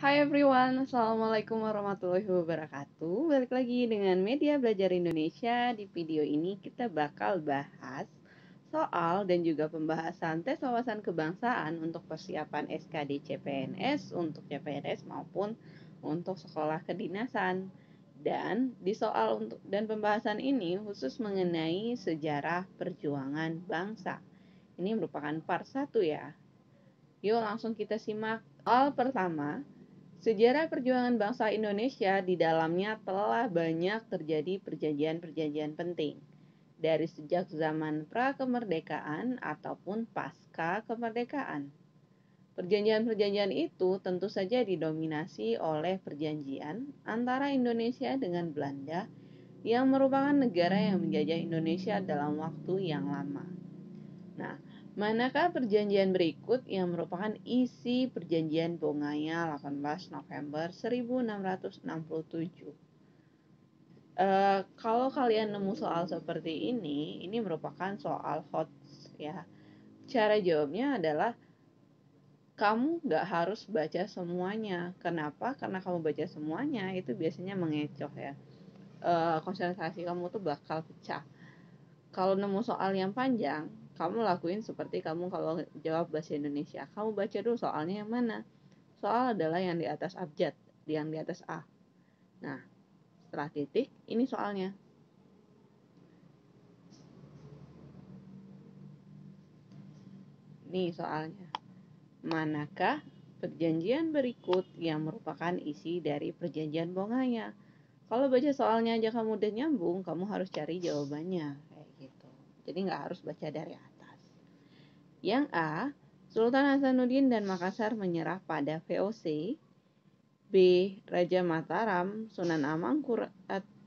Hai everyone, Assalamualaikum warahmatullahi wabarakatuh. Balik lagi dengan Media Belajar Indonesia. Di video ini kita bakal bahas soal dan juga pembahasan tes wawasan kebangsaan untuk persiapan SKD CPNS untuk CPNS maupun untuk sekolah kedinasan. Dan di soal dan pembahasan ini khusus mengenai sejarah perjuangan bangsa. Ini merupakan part 1 ya. Yuk langsung kita simak. Soal pertama, sejarah perjuangan bangsa Indonesia di dalamnya telah banyak terjadi perjanjian-perjanjian penting, dari sejak zaman pra-kemerdekaan ataupun pasca kemerdekaan. Perjanjian-perjanjian itu tentu saja didominasi oleh perjanjian antara Indonesia dengan Belanda yang merupakan negara yang menjajah Indonesia dalam waktu yang lama. Nah, manakah perjanjian berikut yang merupakan isi perjanjian Bongaya 18 November 1667? Kalau kalian nemu soal seperti ini merupakan soal HOTS ya. Cara jawabnya adalah kamu nggak harus baca semuanya. Kenapa? Karena kamu baca semuanya itu biasanya mengecoh ya. Konsentrasi kamu tuh bakal pecah. Kalau nemu soal yang panjang, kamu lakuin seperti kamu kalau jawab bahasa Indonesia. Kamu baca dulu soalnya yang mana. Soal adalah yang di atas abjad, yang di atas A. Nah, setelah titik, ini soalnya. Nih soalnya. Manakah perjanjian berikut yang merupakan isi dari perjanjian Bongaya? Kalau baca soalnya aja kamu udah nyambung, kamu harus cari jawabannya. Kayak gitu. Jadi nggak harus baca dari atas. Yang A, Sultan Hasanuddin dan Makassar menyerah pada VOC. B, Raja Mataram, Sunan Amangkurat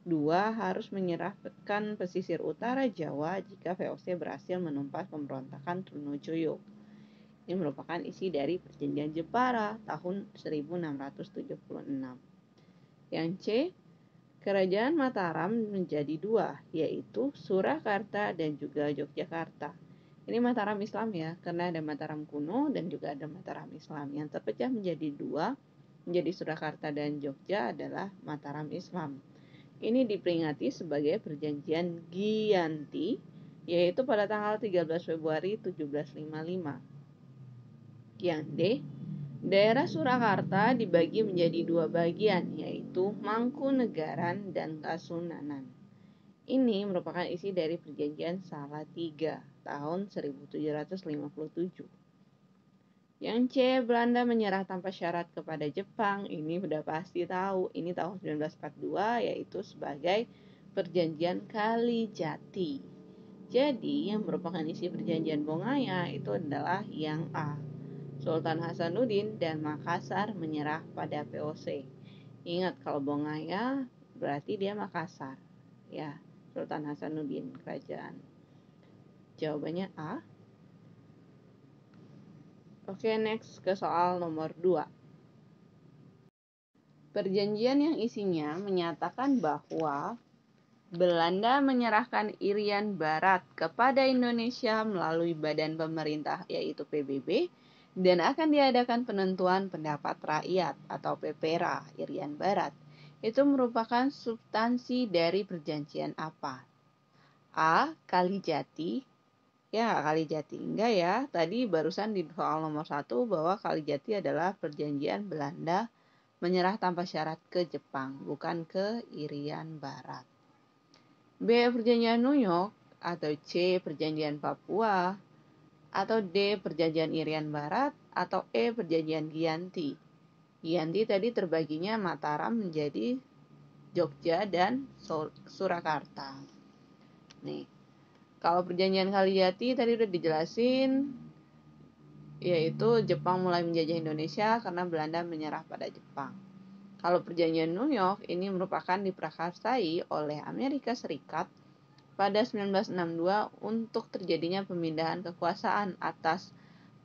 II harus menyerahkan pesisir utara Jawa jika VOC berhasil menumpas pemberontakan Trunojoyo. Ini merupakan isi dari Perjanjian Jepara tahun 1676. Yang C, Kerajaan Mataram menjadi dua, yaitu Surakarta dan juga Yogyakarta. Ini Mataram Islam ya, karena ada Mataram kuno dan juga ada Mataram Islam. Yang terpecah menjadi dua, menjadi Surakarta dan Jogja adalah Mataram Islam. Ini diperingati sebagai Perjanjian Giyanti, yaitu pada tanggal 13 Februari 1755. Yang D, daerah Surakarta dibagi menjadi dua bagian, yaitu Mangkunegaran dan Kasunanan. Ini merupakan isi dari Perjanjian Salatiga tahun 1757. Yang C, Belanda menyerah tanpa syarat kepada Jepang. Ini udah pasti tahu. Ini tahun 1942, yaitu sebagai Perjanjian Kalijati. Jadi, yang merupakan isi Perjanjian Bongaya itu adalah yang A. Sultan Hasanuddin dan Makassar menyerah pada VOC. Ingat kalau Bongaya berarti dia Makassar. Ya, Sultan Hasanuddin kerajaan. Jawabannya A. Oke, next ke soal nomor 2. Perjanjian yang isinya menyatakan bahwa Belanda menyerahkan Irian Barat kepada Indonesia melalui badan pemerintah yaitu PBB dan akan diadakan penentuan pendapat rakyat atau PPRA Irian Barat. Itu merupakan substansi dari perjanjian apa? A. Kalijati. Ya, Kalijati. Enggak ya. Tadi barusan di soal nomor 1 bahwa Kalijati adalah perjanjian Belanda menyerah tanpa syarat ke Jepang, bukan ke Irian Barat. B. Perjanjian New York, atau C. Perjanjian Papua, atau D. Perjanjian Irian Barat, atau E. Perjanjian Giyanti. Giyanti tadi terbaginya Mataram menjadi Jogja dan Surakarta. Nih, kalau perjanjian Kalijati tadi udah dijelasin, yaitu Jepang mulai menjajah Indonesia karena Belanda menyerah pada Jepang. Kalau perjanjian New York ini merupakan diprakarsai oleh Amerika Serikat pada 1962 untuk terjadinya pemindahan kekuasaan atas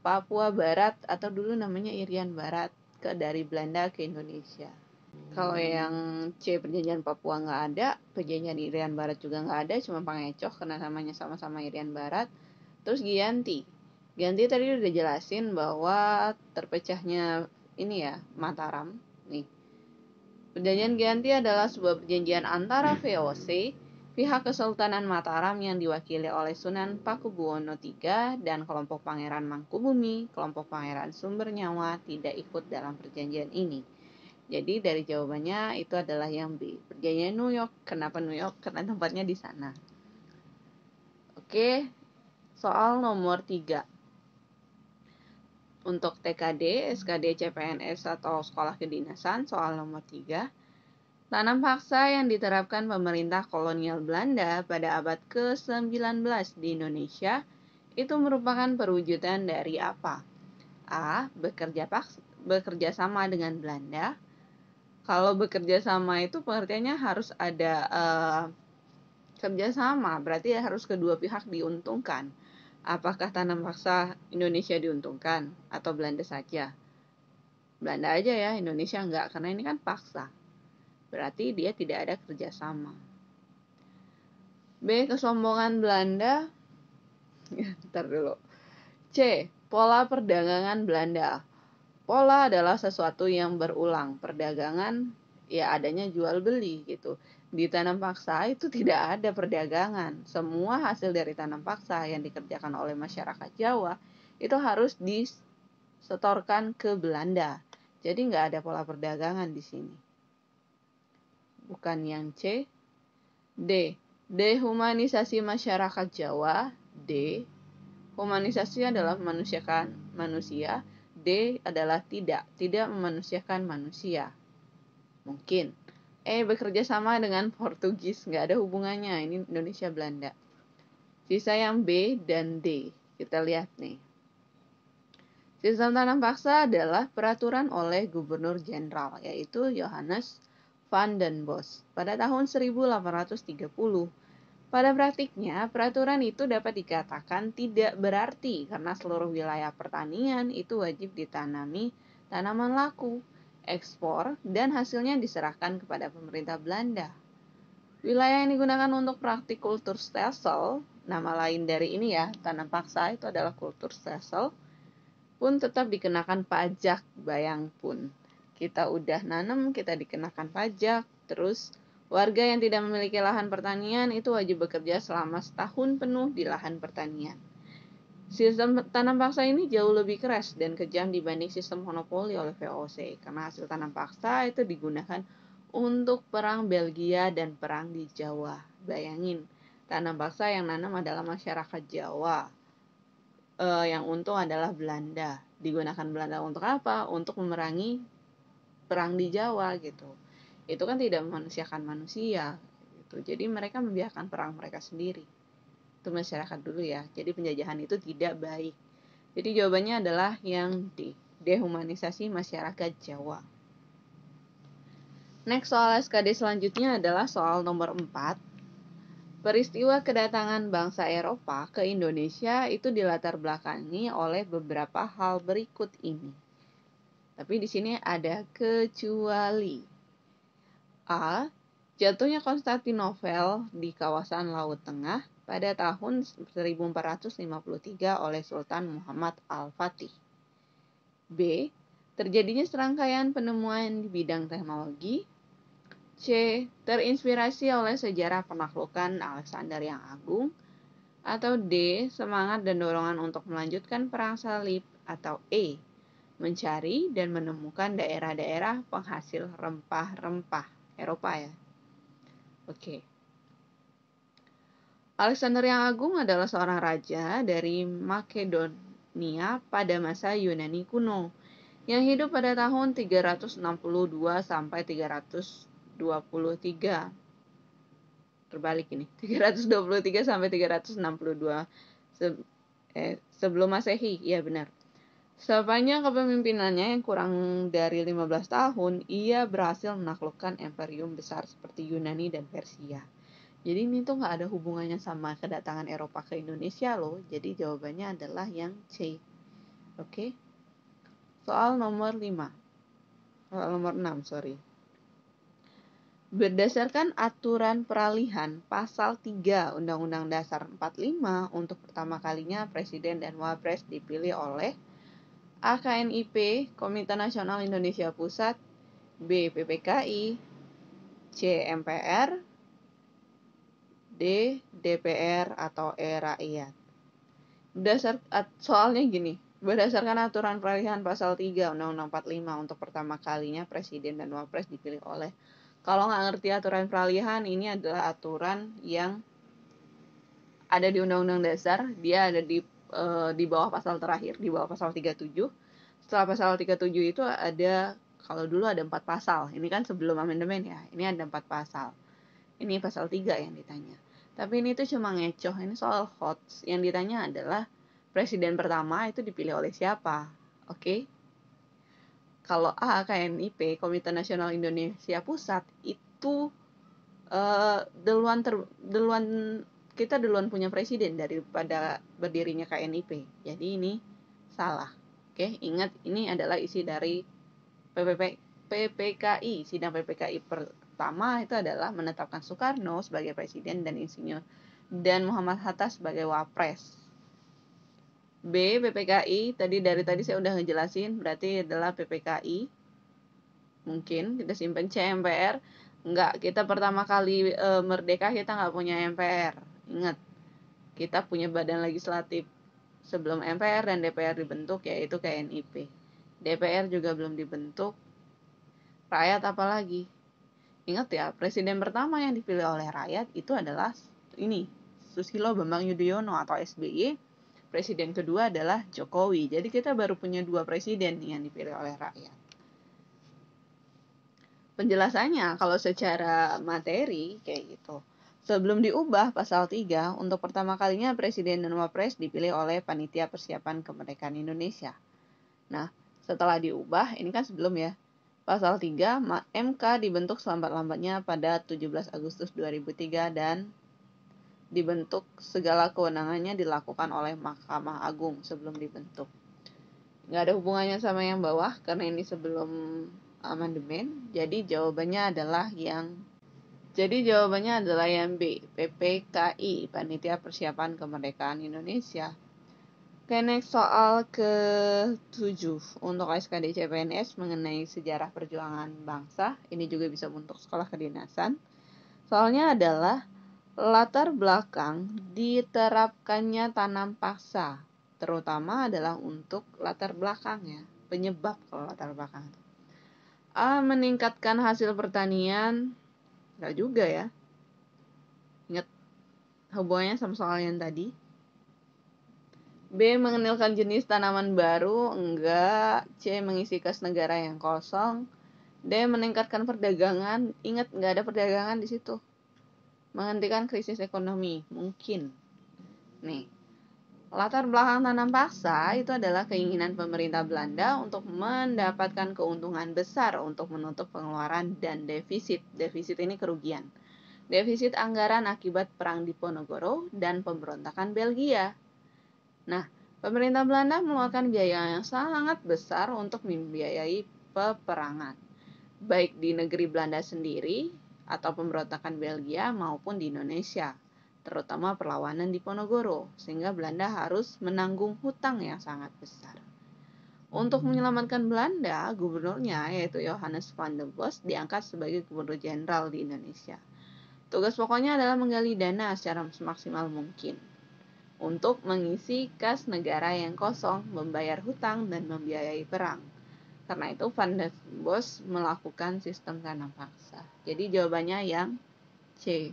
Papua Barat atau dulu namanya Irian Barat dari Belanda ke Indonesia. Kalau yang C perjanjian Papua nggak ada, perjanjian Irian Barat juga nggak ada, cuma pengecoh karena namanya sama-sama Irian Barat. Terus Giyanti tadi udah jelasin bahwa terpecahnya ini ya, Mataram nih. Perjanjian Giyanti adalah sebuah perjanjian antara VOC, pihak Kesultanan Mataram yang diwakili oleh Sunan Pakubuwono III dan kelompok Pangeran Mangkubumi, kelompok Pangeran Sumbernyawa tidak ikut dalam perjanjian ini. Jadi dari jawabannya itu adalah yang B, perjanjian New York. Kenapa New York? Karena tempatnya di sana. Oke, soal nomor 3. Untuk TKD, SKD, CPNS atau sekolah kedinasan, soal nomor 3. Tanam paksa yang diterapkan pemerintah kolonial Belanda pada abad ke-19 di Indonesia itu merupakan perwujudan dari apa? A. Bekerja sama dengan Belanda. Kalau bekerja sama itu pengertiannya harus ada kerjasama, berarti harus kedua pihak diuntungkan. Apakah tanam paksa Indonesia diuntungkan atau Belanda saja? Belanda aja ya, Indonesia enggak, karena ini kan paksa. Berarti dia tidak ada kerjasama. B. Kesombongan Belanda. Ntar dulu. C. Pola perdagangan Belanda. Pola adalah sesuatu yang berulang. Perdagangan ya adanya jual beli gitu. Di tanam paksa itu tidak ada perdagangan. Semua hasil dari tanam paksa yang dikerjakan oleh masyarakat Jawa itu harus disetorkan ke Belanda. Jadi nggak ada pola perdagangan di sini. Bukan yang C. D. Dehumanisasi masyarakat Jawa. D. Humanisasi adalah memanusiakan manusia. D adalah tidak memanusiakan manusia. Mungkin. E. Bekerja sama dengan Portugis. Nggak ada hubungannya. Ini Indonesia Belanda. Sisa yang B dan D. Kita lihat nih. Sistem tanam paksa adalah peraturan oleh Gubernur Jenderal, yaitu Johannes van den Bos pada tahun 1830. Pada praktiknya, peraturan itu dapat dikatakan tidak berarti karena seluruh wilayah pertanian itu wajib ditanami tanaman laku, ekspor, dan hasilnya diserahkan kepada pemerintah Belanda. Wilayah yang digunakan untuk praktik kulturstelsel, nama lain dari ini ya, tanam paksa itu adalah kulturstelsel, pun tetap dikenakan pajak. Bayang pun, kita udah nanam, kita dikenakan pajak, terus warga yang tidak memiliki lahan pertanian itu wajib bekerja selama setahun penuh di lahan pertanian. Sistem tanam paksa ini jauh lebih keras dan kejam dibanding sistem monopoli oleh VOC, karena hasil tanam paksa itu digunakan untuk perang Belgia dan perang di Jawa. Bayangin, tanam paksa yang nanam adalah masyarakat Jawa, yang untung adalah Belanda. Digunakan Belanda untuk apa? Untuk memerangi perang di Jawa gitu. Itu kan tidak memanusiakan manusia gitu. Jadi mereka membiarkan perang mereka sendiri. Itu masyarakat dulu ya. Jadi penjajahan itu tidak baik. Jadi jawabannya adalah yang D. Dehumanisasi masyarakat Jawa. Next soal SKD selanjutnya adalah soal nomor 4. Peristiwa kedatangan bangsa Eropa ke Indonesia itu dilatar belakangi oleh beberapa hal berikut ini. Tapi di sini ada kecuali. A. Jatuhnya Konstantinopel di kawasan Laut Tengah pada tahun 1453 oleh Sultan Muhammad Al-Fatih. B. Terjadinya serangkaian penemuan di bidang teknologi. C. Terinspirasi oleh sejarah penaklukan Alexander yang Agung. Atau D. Semangat dan dorongan untuk melanjutkan perang salib. Atau E. Mencari dan menemukan daerah-daerah penghasil rempah-rempah Eropa ya. Oke. Alexander yang Agung adalah seorang raja dari Makedonia pada masa Yunani kuno yang hidup pada tahun 362 sampai 323. Terbalik ini. 323 sampai 362 sebelum Masehi. Iya benar. Sepanjang kepemimpinannya yang kurang dari 15 tahun, ia berhasil menaklukkan imperium besar seperti Yunani dan Persia. Jadi ini tuh nggak ada hubungannya sama kedatangan Eropa ke Indonesia loh. Jadi jawabannya adalah yang C. Oke. Soal nomor 5. Soal nomor 6, sorry. Berdasarkan aturan peralihan pasal 3 Undang-Undang Dasar 45, untuk pertama kalinya Presiden dan Wapres dipilih oleh A. KNIP, Komite Nasional Indonesia Pusat. B. PPKI. C. MPR. D. DPR atau E. Rakyat. Soalnya gini, berdasarkan aturan peralihan pasal 3 Undang-Undang 45 untuk pertama kalinya Presiden dan Wapres dipilih oleh. Kalau nggak ngerti aturan peralihan, ini adalah aturan yang ada di Undang-Undang Dasar. Dia ada di bawah pasal terakhir, di bawah pasal 37. Setelah pasal 37 itu ada, kalau dulu ada 4 pasal. Ini kan sebelum amandemen ya, ini ada 4 pasal. Ini pasal 3 yang ditanya. Tapi ini tuh cuma ngecoh, ini soal HOTS. Yang ditanya adalah presiden pertama itu dipilih oleh siapa? Oke. Kalau A, KNIP, Komite Nasional Indonesia Pusat, itu kita duluan punya presiden daripada berdirinya KNIP. Jadi ini salah. Oke, ingat ini adalah isi dari PPKI. Sidang PPKI pertama itu adalah menetapkan Soekarno sebagai presiden dan Muhammad Hatta sebagai wapres. B. PPKI, dari tadi saya udah ngejelasin, berarti adalah PPKI. Mungkin kita simpan. C. MPR. Enggak, kita pertama kali merdeka kita nggak punya MPR. Ingat, kita punya badan legislatif sebelum MPR dan DPR dibentuk, yaitu KNIP. DPR juga belum dibentuk. Rakyat apalagi? Ingat ya, presiden pertama yang dipilih oleh rakyat itu adalah ini, Susilo Bambang Yudhoyono atau SBY. Presiden kedua adalah Jokowi. Jadi kita baru punya 2 presiden yang dipilih oleh rakyat. Penjelasannya kalau secara materi kayak gitu. Sebelum diubah pasal 3, untuk pertama kalinya presiden dan wapres dipilih oleh Panitia Persiapan Kemerdekaan Indonesia. Nah, setelah diubah, ini kan sebelum ya. Pasal 3, MK dibentuk selambat-lambatnya pada 17 Agustus 2003 dan dibentuk segala kewenangannya dilakukan oleh Mahkamah Agung sebelum dibentuk. Nggak ada hubungannya sama yang bawah karena ini sebelum amandemen. Jadi jawabannya adalah yang B, PPKI, Panitia Persiapan Kemerdekaan Indonesia. Oke, next soal ke-7 untuk SKD CPNS mengenai sejarah perjuangan bangsa. Ini juga bisa untuk sekolah kedinasan. Soalnya adalah latar belakang diterapkannya tanam paksa, terutama adalah untuk latar belakangnya, penyebab kalau latar belakang itu. A. Meningkatkan hasil pertanian. Enggak juga ya. Ingat hubungannya sama soal yang tadi. B. Mengenalkan jenis tanaman baru. Enggak. C. Mengisi kas negara yang kosong. D. Meningkatkan perdagangan. Ingat, enggak ada perdagangan di situ. Menghentikan krisis ekonomi. Mungkin. Nih. Latar belakang tanam paksa itu adalah keinginan pemerintah Belanda untuk mendapatkan keuntungan besar untuk menutup pengeluaran dan defisit. Defisit ini kerugian. Defisit anggaran akibat Perang Diponegoro dan pemberontakan Belgia. Nah, pemerintah Belanda mengeluarkan biaya yang sangat besar untuk membiayai peperangan, baik di negeri Belanda sendiri atau pemberontakan Belgia maupun di Indonesia, terutama perlawanan Diponegoro, sehingga Belanda harus menanggung hutang yang sangat besar. Untuk menyelamatkan Belanda, gubernurnya yaitu Johannes van der Bos diangkat sebagai gubernur jenderal di Indonesia. Tugas pokoknya adalah menggali dana secara semaksimal mungkin untuk mengisi kas negara yang kosong, membayar hutang, dan membiayai perang. Karena itu Van der Bos melakukan sistem tanam paksa. Jadi jawabannya yang C.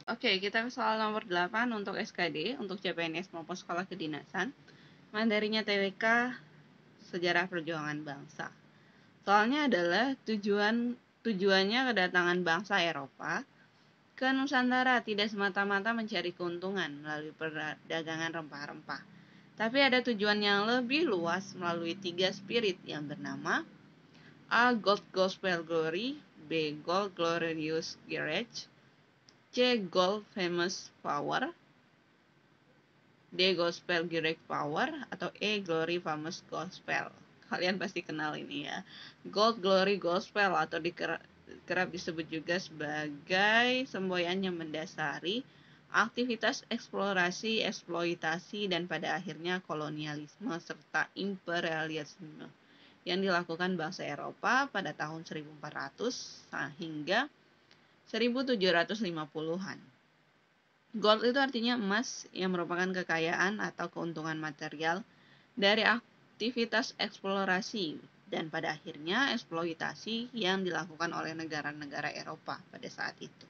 Oke, kita ke soal nomor 8 untuk SKD, untuk CPNS maupun sekolah kedinasan. Materinya TWK, sejarah perjuangan bangsa. Soalnya adalah tujuannya kedatangan bangsa Eropa ke Nusantara tidak semata-mata mencari keuntungan melalui perdagangan rempah-rempah, tapi ada tujuan yang lebih luas melalui 3 spirit yang bernama A. Gold Gospel Glory, B. Gold Glorious Garage, C. Gold Famous Power, D. Gospel Great Power, atau E. Glory Famous Gospel. Kalian pasti kenal ini ya. Gold Glory Gospel atau kerap disebut juga sebagai semboyan yang mendasari aktivitas eksplorasi, eksploitasi, dan pada akhirnya kolonialisme serta imperialisme yang dilakukan bangsa Eropa pada tahun 1400 hingga 1750-an. Gold itu artinya emas yang merupakan kekayaan atau keuntungan material dari aktivitas eksplorasi dan pada akhirnya eksploitasi yang dilakukan oleh negara-negara Eropa pada saat itu.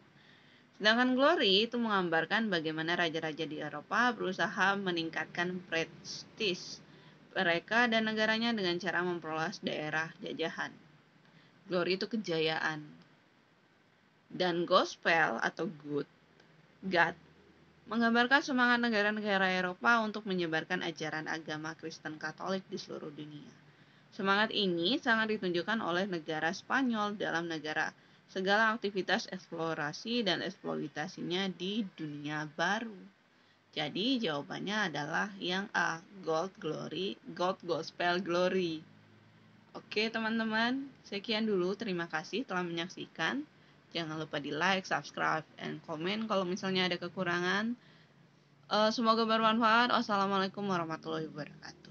Sedangkan glory itu menggambarkan bagaimana raja-raja di Eropa berusaha meningkatkan prestis mereka dan negaranya dengan cara memperluas daerah jajahan. Glory itu kejayaan. Dan gospel atau God, menggambarkan semangat negara-negara Eropa untuk menyebarkan ajaran agama Kristen Katolik di seluruh dunia. Semangat ini sangat ditunjukkan oleh negara Spanyol dalam segala aktivitas eksplorasi dan eksploitasinya di dunia baru. Jadi jawabannya adalah yang A, Gold Glory, Gold Gospel Glory. Oke teman-teman, sekian dulu. Terima kasih telah menyaksikan. Jangan lupa di like, subscribe, dan komen kalau misalnya ada kekurangan. Semoga bermanfaat. Wassalamualaikum warahmatullahi wabarakatuh.